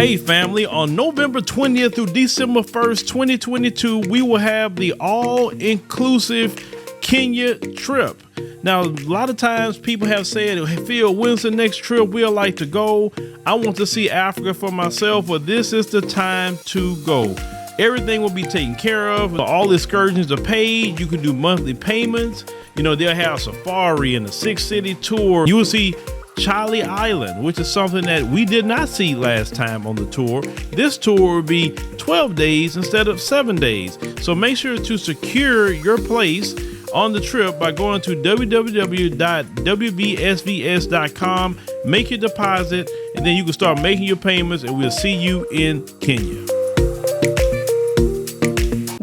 Hey family, on November 20th through December 1st, 2022, we will have the all-inclusive Kenya trip. Now, a lot of times people have said, hey, Phil, when's the next trip we'd like to go? I want to see Africa for myself, but this is the time to go. Everything will be taken care of. All excursions are paid. You can do monthly payments. You know, they'll have safari and a 6-city tour. You will see Charlie Island, which is something that we did not see last time on the tour. This tour will be 12 days instead of 7 days. So make sure to secure your place on the trip by going to www.wbsvs.com, make your deposit, and then you can start making your payments, and we'll see you in Kenya.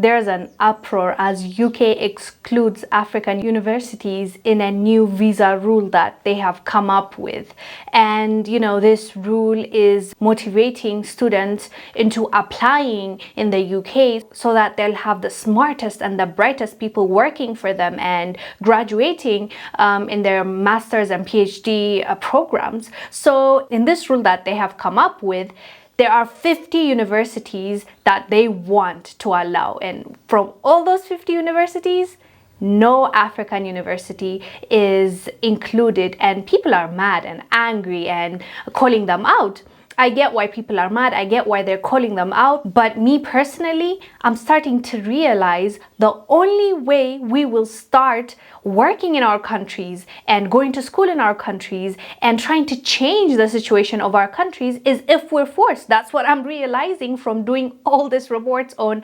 There's an uproar as UK excludes African universities in a new visa rule that they have come up with. And, you know, this rule is motivating students into applying in the UK so that they'll have the smartest and the brightest people working for them and graduating in their master's and PhD programs. So in this rule that they have come up with, there are 50 universities that they want to allow. And from all those 50 universities, no African university is included. And people are mad and angry and calling them out. I get why people are mad. I get why they're calling them out. But me personally, I'm starting to realize the only way we will start working in our countries and going to school in our countries and trying to change the situation of our countries is if we're forced. That's what I'm realizing from doing all these reports on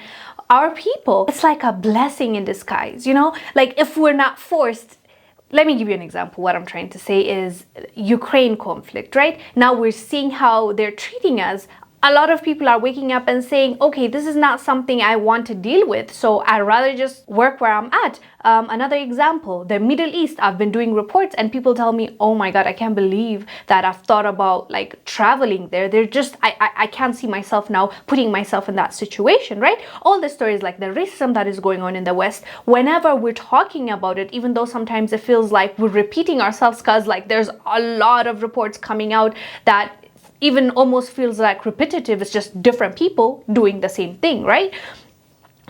our people. It's like a blessing in disguise, you know? Like if we're not forced. Let me give you an example. What I'm trying to say is Ukraine conflict, right? Now we're seeing how they're treating us. A lot of people are waking up and saying, okay, this is not something I want to deal with, so I'd rather just work where I'm at. Another example, the Middle East, I've been doing reports and people tell me, oh my God, I can't believe that I've thought about like traveling there. They're just, I can't see myself now putting myself in that situation, right? All the stories like the racism that is going on in the West, whenever we're talking about it, even though sometimes it feels like we're repeating ourselves because like there's a lot of reports coming out that even almost feels like repetitive. It's just different people doing the same thing, right?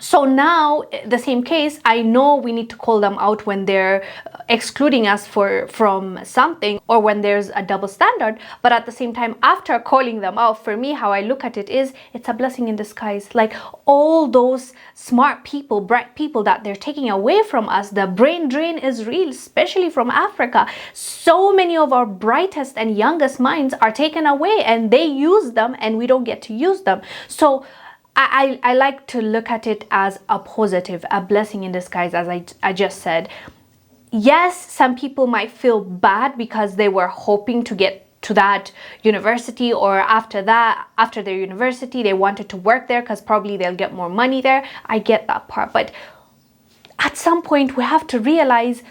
So now, the same case, I know we need to call them out when they're excluding us from something or when there's a double standard. But at the same time, after calling them out, for me, how I look at it is it's a blessing in disguise. Like all those smart people, bright people that they're taking away from us, the brain drain is real, especially from Africa. So many of our brightest and youngest minds are taken away and they use them and we don't get to use them. So I like to look at it as a positive, a blessing in disguise, as I just said. Yes, some people might feel bad because they were hoping to get to that university, or after their university, they wanted to work there because probably they'll get more money there. I get that part. But at some point, we have to realize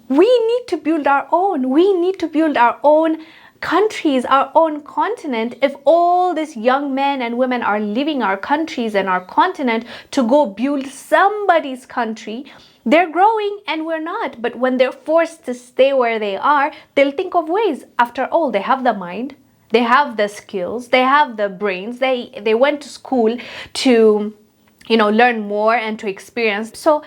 we need to build our own. We need to build our own countries, our own continent. If all these young men and women are leaving our countries and our continent to go build somebody's country, they're growing and we're not. But when they're forced to stay where they are, they'll think of ways. After all, they have the mind, they have the skills, they have the brains, they went to school to, you know, learn more and to experience. So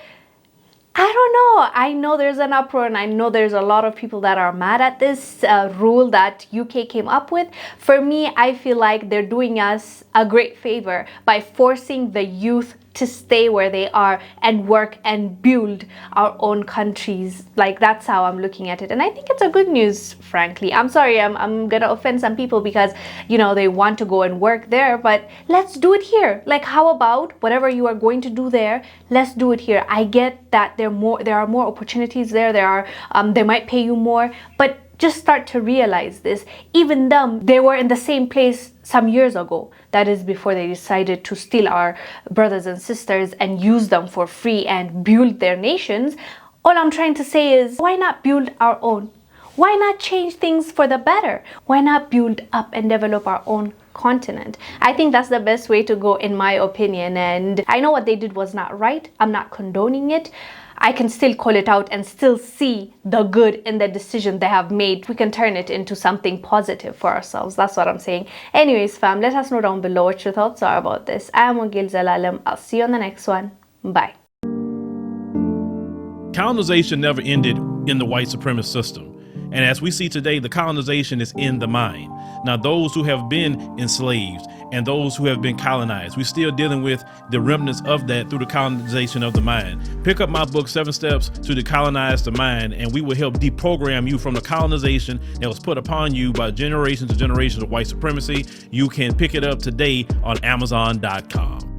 I don't know. I know there's an uproar and I know there's a lot of people that are mad at this rule that UK came up with. For me, I feel like they're doing us a great favor by forcing the youth to stay where they are and work and build our own countries. Like that's how I'm looking at it. And I think it's a good news, frankly. I'm sorry, I'm gonna offend some people because, you know, they want to go and work there, but let's do it here. Like how about whatever you are going to do there, let's do it here. I get that there are more opportunities there. They might pay you more, but just start to realize this. Even them, they were in the same place some years ago. That is before they decided to steal our brothers and sisters and use them for free and build their nations. All I'm trying to say is, why not build our own? Why not change things for the better? Why not build up and develop our own continent? I think that's the best way to go, in my opinion. And I know what they did was not right. I'm not condoning it. I can still call it out and still see the good in the decision they have made. We can turn it into something positive for ourselves. That's what I'm saying. Anyways, fam, let us know down below what your thoughts are about this. I am Wongel Zelalem. I'll see you on the next one. Bye. Colonization never ended in the white supremacist system. And as we see today, the colonization is in the mind. Now, those who have been enslaved and those who have been colonized, we're still dealing with the remnants of that through the colonization of the mind. Pick up my book, 7 Steps to Decolonize the Mind, and we will help deprogram you from the colonization that was put upon you by generations and generations of white supremacy. You can pick it up today on Amazon.com.